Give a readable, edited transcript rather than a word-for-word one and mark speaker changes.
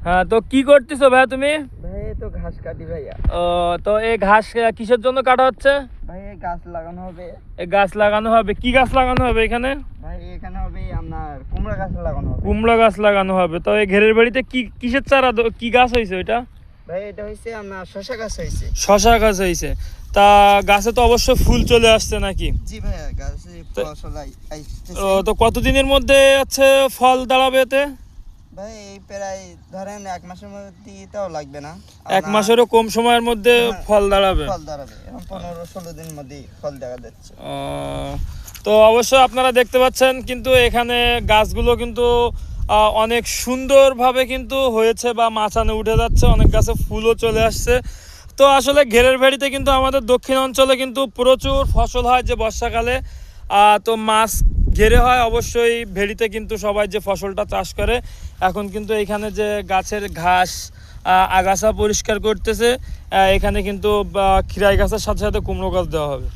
Speaker 1: হ্যাঁ, তো কি করতেছো ভাইয়া তুমি?
Speaker 2: ভাই এই তো ঘাস কাটি ভাইয়া।
Speaker 1: ও, তো এই ঘাস কিসের জন্য কাটা হচ্ছে?
Speaker 2: ভাই এই গাছ লাগানো হবে।
Speaker 1: এই গাছ লাগানো হবে? কি গাছ লাগানো হবে এখানে?
Speaker 2: ভাই এখানে হবে আপনার কুমড়া গাছ লাগানো হবে।
Speaker 1: কুমড়া গাছ লাগানো হবে। তো এই ঘেরের বাড়িতে কি কিসের চারা কি গাছ হয়েছে ওইটা?
Speaker 2: ভাই এটা হইছে আপনার শশা গাছ হইছে।
Speaker 1: শশা গাছ হয়েছে। তা গাছে তো অবশ্য ফুল চলে আসছে নাকি?
Speaker 2: জি ভাইয়া, গাছে ফসল আইতেছে।
Speaker 1: তো কতদিনের মধ্যে আছে ফল দাঁড়াবে এতে?
Speaker 2: ভাই এই প্রায় ধরেন 1 মাসের মধ্যে তাও লাগবে না।
Speaker 1: 1 মাসেরও কম সময়ের মধ্যে
Speaker 2: হ্যাঁ,
Speaker 1: ফল দাঁড়াবে।
Speaker 2: ফল দাঁড়াবে এখন 15-16 দিনের মধ্যে ফল দেখা যাচ্ছে।
Speaker 1: তো অবশ্যই আপনারা দেখতে পাচ্ছেন কিন্তু এখানে গাছগুলো কিন্তু অনেক সুন্দরভাবে কিন্তু হয়েছে বা মাচানে উঠে যাচ্ছে, অনেক গাছে ফুলও চলে আসছে। তো আসলে ঘেরের ভেড়িতে কিন্তু আমাদের দক্ষিণ অঞ্চলে কিন্তু প্রচুর ফসল হয় যে বর্ষাকালে। তো মাছ ঘেরে হয় অবশ্যই, ভেড়িতে কিন্তু সবাই যে ফসলটা চাষ করে। এখন কিন্তু এখানে যে গাছের ঘাস আগাছা পরিষ্কার করতেছে, এখানে কিন্তু খিরাই গাছের সাথে সাথে কুমড়ো গাছ দেওয়া হবে।